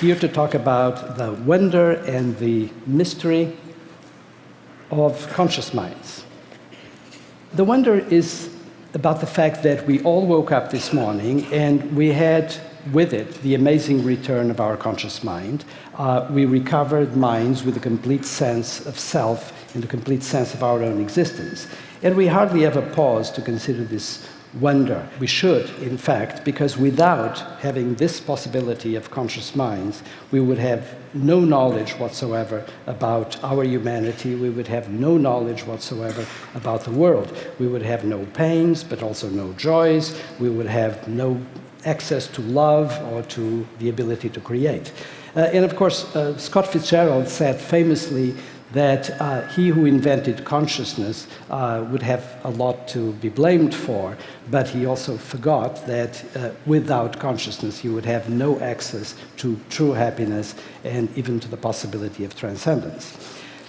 here to talk about the wonder and the mystery of conscious minds. The wonder is about the fact that we all woke up this morning and we had with it the amazing return of our conscious mind. We recovered minds with a complete sense of self and a complete sense of our own existence. And we hardly ever pause to consider this wonder. We should, in fact, because without having this possibility of conscious minds, we would have no knowledge whatsoever about our humanity. We would have no knowledge whatsoever about the world. We would have no pains, but also no joys. We would have no access to love or to the ability to create. And of course, Scott Fitzgerald said famously that he who invented consciousness would have a lot to be blamed for, but he also forgot that without consciousness he would have no access to true happiness and even to the possibility of transcendence.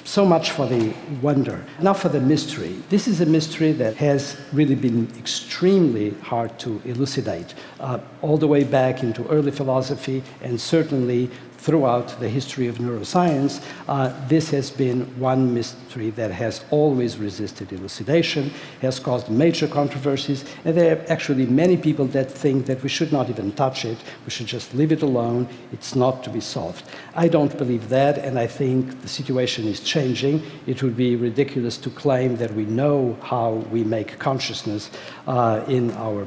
So much for the wonder. Now for the mystery. This is a mystery that has really been extremely hard to elucidate, all the way back into early philosophy and certainly throughout the history of neuroscience. This has been one mystery that has always resisted elucidation, has caused major controversies, and there are actually many people that think that we should not even touch it, we should just leave it alone, it's not to be solved. I don't believe that, and I think the situation is changing. It would be ridiculous to claim that we know how we make consciousness in our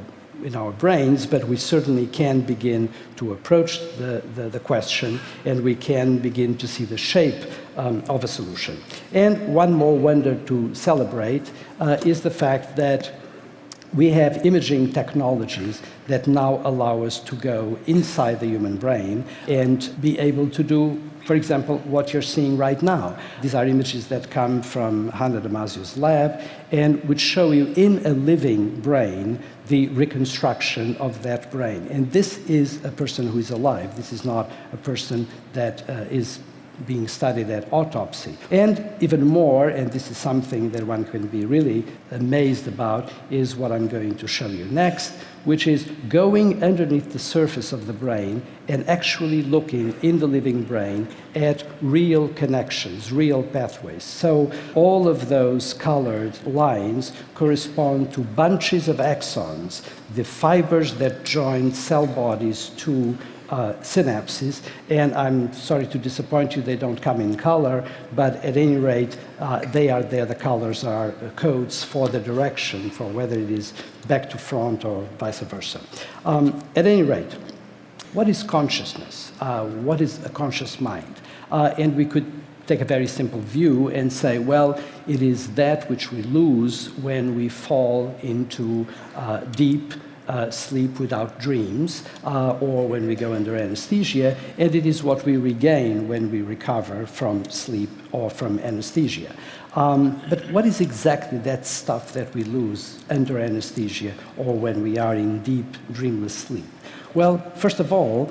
brains, but we certainly can begin to approach the question, and we can begin to see the shape of a solution. And one more wonder to celebrate is the fact that we have imaging technologies that now allow us to go inside the human brain and be able to do, for example, what you're seeing right now. These are images that come from Hannah Damasio's lab and which show you in a living brain the reconstruction of that brain. And this is a person who is alive. This is not a person that is being studied at autopsy. And even more, and this is something that one can be really amazed about, is what I'm going to show you next, which is going underneath the surface of the brain and actually looking in the living brain at real connections, real pathways. So all of those colored lines correspond to bunches of axons, the fibers that join cell bodies to synapses, and I'm sorry to disappoint you, they don't come in color, but at any rate, they are there. The colors are codes for the direction, for whether it is back to front or vice versa. At any rate, what is consciousness? What is a conscious mind? And we could take a very simple view and say, well, it is that which we lose when we fall into deep sleep without dreams, or when we go under anesthesia, and it is what we regain when we recover from sleep or from anesthesia. But what is exactly that stuff that we lose under anesthesia or when we are in deep, dreamless sleep? Well, first of all,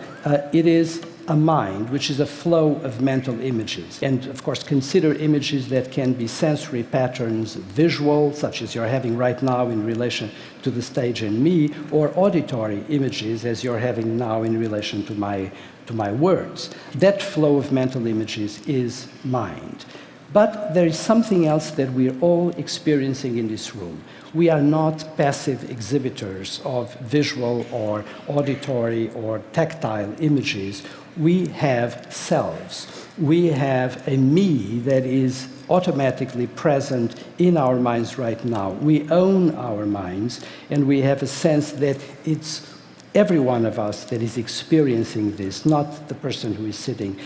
it is a mind, which is a flow of mental images. And of course, consider images that can be sensory patterns, visual, such as you're having right now in relation to the stage and me, or auditory images, as you're having now in relation to my words. That flow of mental images is mind. But there is something else that we're all experiencing in this room. We are not passive exhibitors of visual or auditory or tactile images. We have selves. We have a me that is automatically present in our minds right now. We own our minds, and we have a sense that it's every one of us that is experiencing this, not the person who is sitting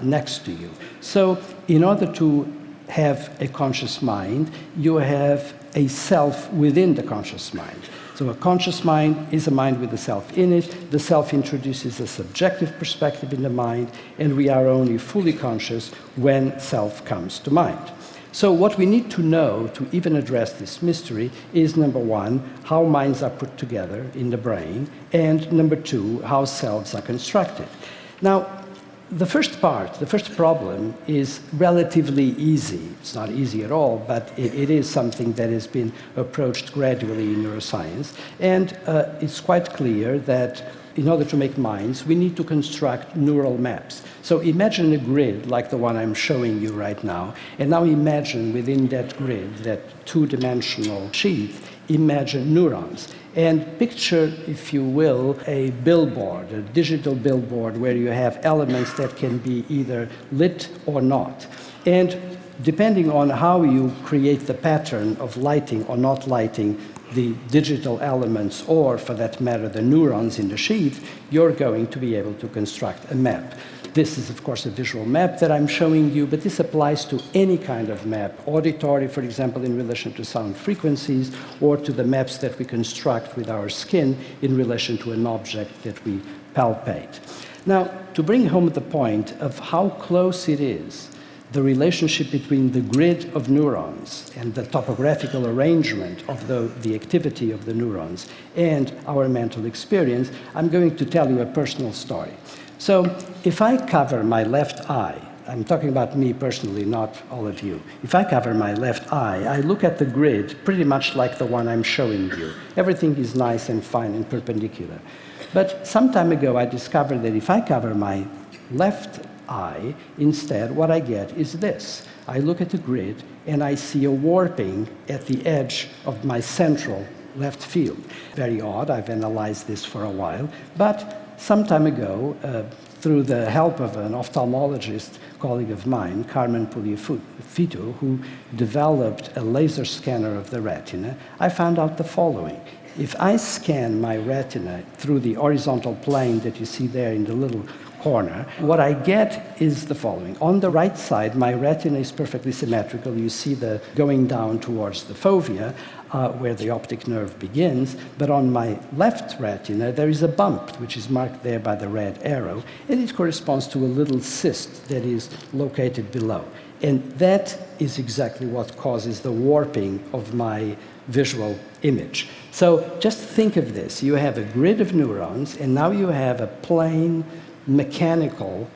next to you. So in order to have a conscious mind, you have a self within the conscious mind. So a conscious mind is a mind with a self in it. The self introduces a subjective perspective in the mind, and we are only fully conscious when self comes to mind. So what we need to know to even address this mystery is, number one, how minds are put together in the brain, and number two, how selves are constructed. Now, the first problem is relatively easy. It's not easy at all, but it is something that has been approached gradually in neuroscience. And it's quite clear that in order to make minds, we need to construct neural maps. So imagine a grid like the one I'm showing you right now, and now imagine within that grid, that two-dimensional sheath, imagine neurons. And picture, if you will, a billboard, a digital billboard where you have elements that can be either lit or not. And depending on how you create the pattern of lighting or not lighting the digital elements, or for that matter, the neurons in the sheath, you're going to be able to construct a map. This is, of course, a visual map that I'm showing you, but this applies to any kind of map, auditory, for example, in relation to sound frequencies, or to the maps that we construct with our skin in relation to an object that we palpate. Now, to bring home the point of how close it is, the relationship between the grid of neurons and the topographical arrangement of the activity of the neurons and our mental experience, I'm going to tell you a personal story. So if I cover my left eye, I'm talking about me personally, not all of you. If I cover my left eye, I look at the grid pretty much like the one I'm showing you. Everything is nice and fine and perpendicular. But some time ago, I discovered that if I cover my left eye, instead, what I get is this. I look at the grid and I see a warping at the edge of my central left field. Very odd, I've analyzed this for a while, but some time ago, through the help of an ophthalmologist colleague of mine, Carmen Puliafito, who developed a laser scanner of the retina, I found out the following. If I scan my retina through the horizontal plane that you see there in the little corner, what I get is the following. On the right side, my retina is perfectly symmetrical. You see the going down towards the fovea, where the optic nerve begins, but on my left retina, there is a bump, which is marked there by the red arrow, and it corresponds to a little cyst that is located below. And that is exactly what causes the warping of my visual image. So just think of this. You have a grid of neurons, and now you have a plane mechanical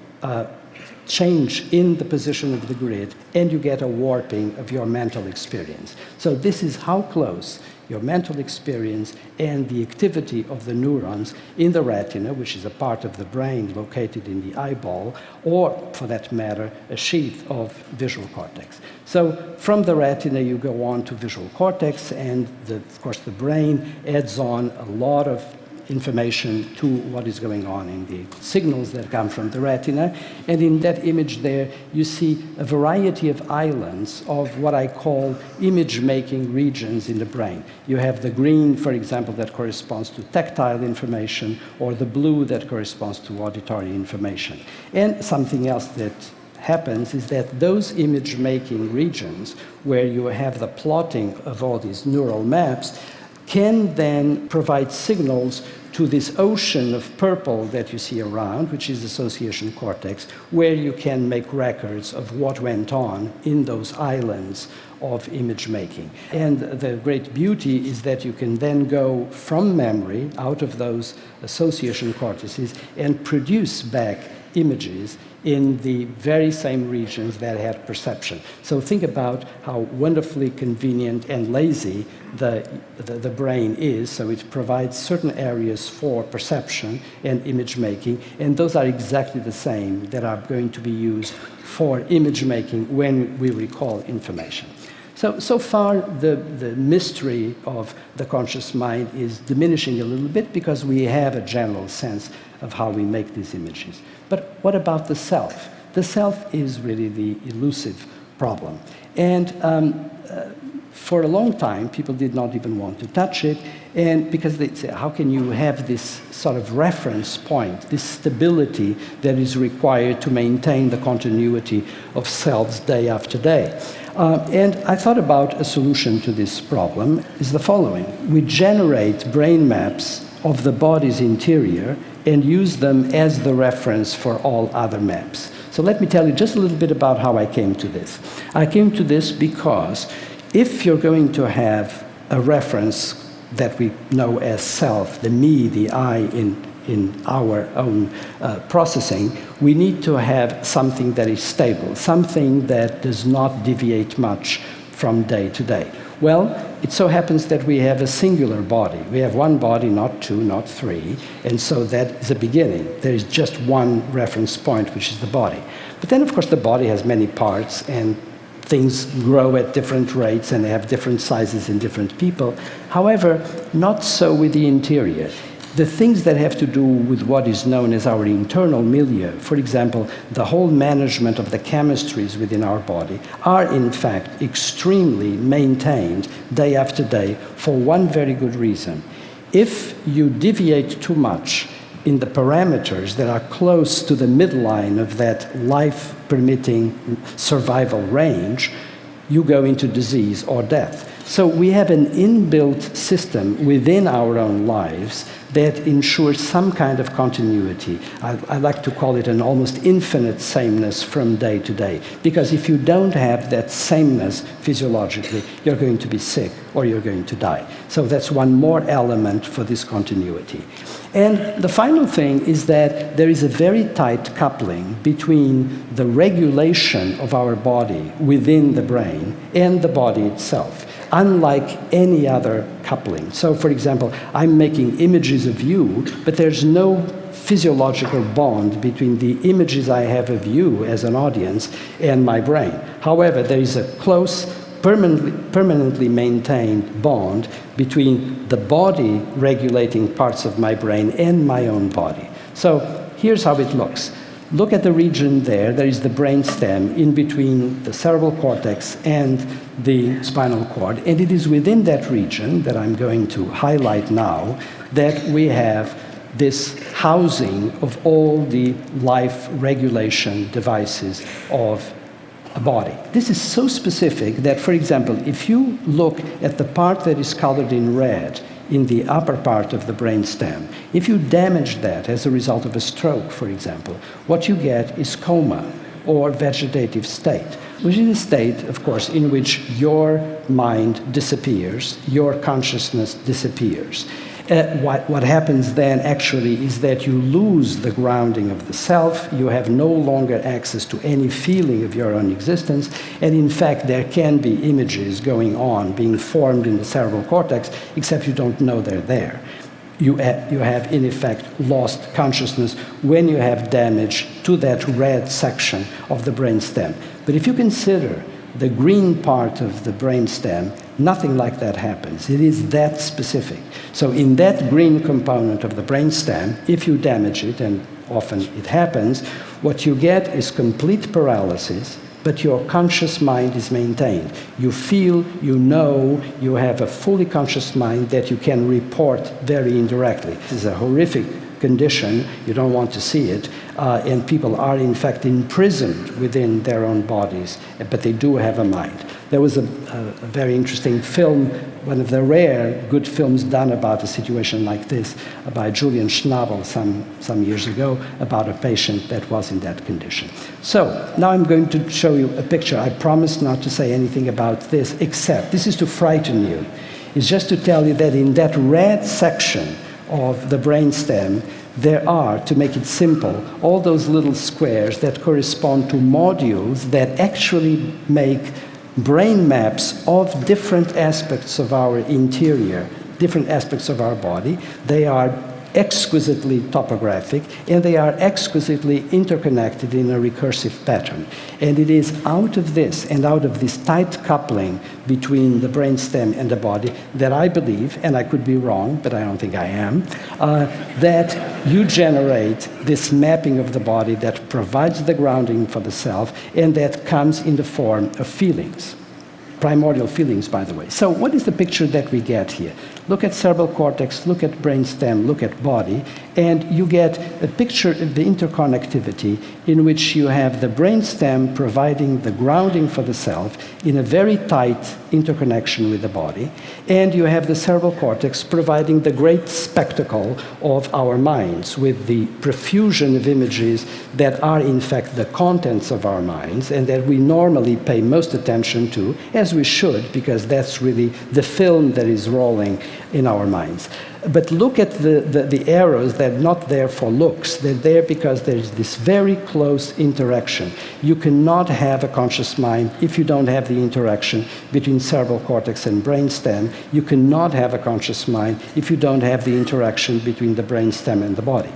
change in the position of the grid, and you get a warping of your mental experience. So this is how close your mental experience and the activity of the neurons in the retina, which is a part of the brain located in the eyeball, or, for that matter, a sheath of visual cortex. So from the retina, you go on to visual cortex, and of course the brain adds on a lot of information to what is going on in the signals that come from the retina. And in that image there, you see a variety of islands of what I call image-making regions in the brain. You have the green, for example, that corresponds to tactile information, or the blue that corresponds to auditory information. And something else that happens is that those image-making regions, where you have the plotting of all these neural maps, can then provide signals to this ocean of purple that you see around, which is association cortex, where you can make records of what went on in those islands of image making. And the great beauty is that you can then go from memory out of those association cortices and produce back images in the very same regions that had perception. So think about how wonderfully convenient and lazy the brain is. So it provides certain areas for perception and image making, and those are exactly the same that are going to be used for image making when we recall information. So far, the mystery of the conscious mind is diminishing a little bit because we have a general sense of how we make these images. But what about the self? The self is really the elusive problem. And for a long time, people did not even want to touch it, and because they say, how can you have this sort of reference point, this stability that is required to maintain the continuity of selves day after day? And I thought about a solution to this problem is the following. We generate brain maps of the body's interior and use them as the reference for all other maps. So let me tell you just a little bit about how I came to this. I came to this because if you're going to have a reference that we know as self, the me, the I in our own processing, we need to have something that is stable, something that does not deviate much from day to day. Well, it so happens that we have a singular body. We have one body, not two, not three, and so that is a beginning. There is just one reference point, which is the body. But then, of course, the body has many parts, and things grow at different rates, and they have different sizes in different people. However, not so with the interior. The things that have to do with what is known as our internal milieu, for example, the whole management of the chemistries within our body, are in fact extremely maintained day after day for one very good reason. If you deviate too much in the parameters that are close to the midline of that life-permitting survival range, you go into disease or death. So we have an inbuilt system within our own lives that ensures some kind of continuity. I like to call it an almost infinite sameness from day to day, because if you don't have that sameness physiologically, you're going to be sick or you're going to die. So that's one more element for this continuity. And the final thing is that there is a very tight coupling between the regulation of our body within the brain and the body itself, unlike any other coupling. So, for example, I'm making images of you, but there's no physiological bond between the images I have of you as an audience and my brain. However, there is a close, permanently maintained bond between the body regulating parts of my brain and my own body. So here's how it looks. Look at the region there. There is the brainstem in between the cerebral cortex and the spinal cord. And it is within that region that I'm going to highlight now that we have this housing of all the life regulation devices of a body. This is so specific that, for example, if you look at the part that is colored in red in the upper part of the brainstem, if you damage that as a result of a stroke, for example, what you get is coma or vegetative state, which is a state, of course, in which your mind disappears, your consciousness disappears. What happens then actually is that you lose the grounding of the self, you have no longer access to any feeling of your own existence, and in fact there can be images going on, being formed in the cerebral cortex, except you don't know they're there. You have in effect lost consciousness when you have damage to that red section of the brainstem. But if you consider the green part of the brainstem, nothing like that happens. It is that specific. So in that green component of the brainstem, if you damage it, and often it happens, what you get is complete paralysis, but your conscious mind is maintained. You feel, you know, you have a fully conscious mind that you can report very indirectly. This is a horrific condition. You don't want to see it. And people are, in fact, imprisoned within their own bodies, but they do have a mind. There was a very interesting film, one of the rare good films done about a situation like this, by Julian Schnabel some years ago, about a patient that was in that condition. So now I'm going to show you a picture. I promised not to say anything about this, except this is to frighten you. It's just to tell you that in that red section of the brainstem, there are, to make it simple, all those little squares that correspond to modules that actually make brain maps of different aspects of our interior, different aspects of our body. They are exquisitely topographic, and they are exquisitely interconnected in a recursive pattern. And it is out of this, and out of this tight coupling between the brainstem and the body, that I believe, and I could be wrong, but I don't think I am, that you generate this mapping of the body that provides the grounding for the self, and that comes in the form of feelings. Primordial feelings, by the way. So what is the picture that we get here? Look at cerebral cortex, look at brainstem, look at body, and you get a picture of the interconnectivity in which you have the brainstem providing the grounding for the self in a very tight interconnection with the body, and you have the cerebral cortex providing the great spectacle of our minds with the profusion of images that are in fact the contents of our minds and that we normally pay most attention to, as we should, because that's really the film that is rolling in our minds. But look at the arrows. They're not there for looks. They're there because there's this very close interaction. You cannot have a conscious mind if you don't have the interaction between cerebral cortex and brainstem. You cannot have a conscious mind if you don't have the interaction between the brainstem and the body.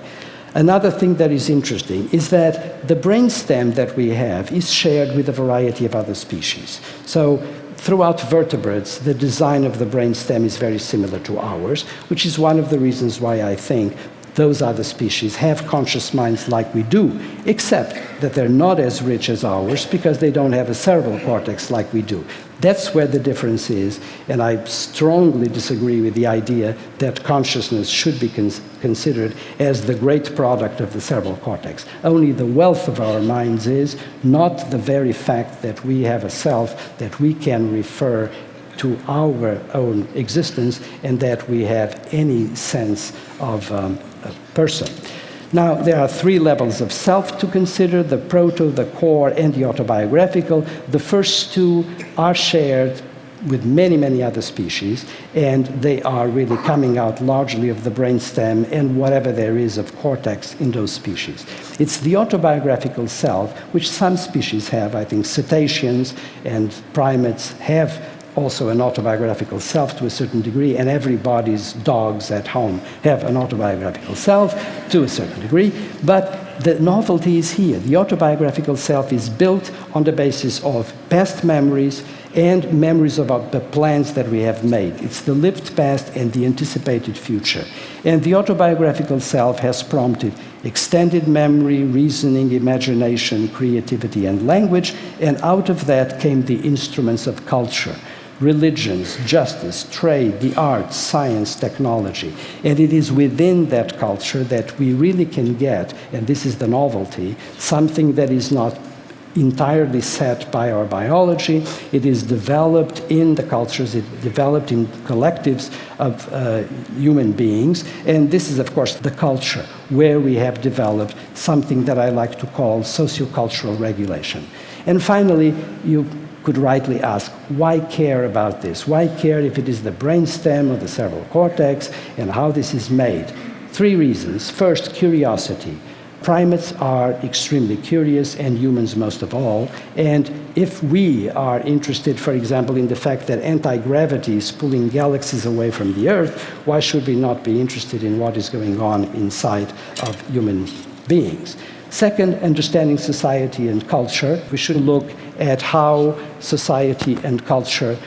Another thing that is interesting is that the brainstem that we have is shared with a variety of other species. So throughout vertebrates, the design of the brainstem is very similar to ours, which is one of the reasons why I think those other species have conscious minds like we do, except that they're not as rich as ours because they don't have a cerebral cortex like we do. That's where the difference is, and I strongly disagree with the idea that consciousness should be considered as the great product of the cerebral cortex. Only the wealth of our minds is, not the very fact that we have a self that we can refer to our own existence and that we have any sense of a person. Now, there are three levels of self to consider: the proto, the core, and the autobiographical. The first two are shared with many, many other species, and they are really coming out largely of the brainstem and whatever there is of cortex in those species. It's the autobiographical self, which some species have. I think cetaceans and primates have also an autobiographical self to a certain degree, and everybody's dogs at home have an autobiographical self to a certain degree. But the novelty is here. The autobiographical self is built on the basis of past memories and memories about the plans that we have made. It's the lived past and the anticipated future. And the autobiographical self has prompted extended memory, reasoning, imagination, creativity, and language, and out of that came the instruments of culture: religions, justice, trade, the arts, science, technology. And it is within that culture that we really can get, and this is the novelty, something that is not entirely set by our biology. It is developed in the cultures, it developed in collectives of human beings. And this is, of course, the culture where we have developed something that I like to call sociocultural regulation. And finally, you could rightly ask, why care about this? Why care if it is the brainstem or the cerebral cortex and how this is made? Three reasons. First, curiosity. Primates are extremely curious, and humans most of all. And if we are interested, for example, in the fact that anti-gravity is pulling galaxies away from the Earth, why should we not be interested in what is going on inside of human beings? Second, understanding society and culture. We should look at how society and culture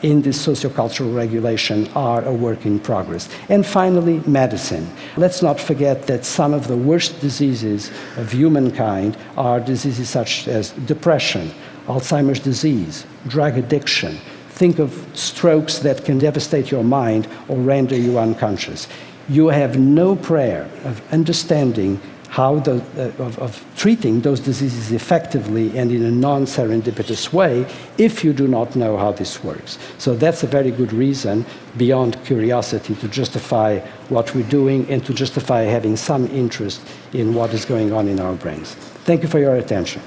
in this sociocultural regulation are a work in progress. And finally, medicine. Let's not forget that some of the worst diseases of humankind are diseases such as depression, Alzheimer's disease, drug addiction. Think of strokes that can devastate your mind or render you unconscious. You have no prayer of understanding how of treating those diseases effectively and in a non-serendipitous way if you do not know how this works. So that's a very good reason, beyond curiosity, to justify what we're doing and to justify having some interest in what is going on in our brains. Thank you for your attention.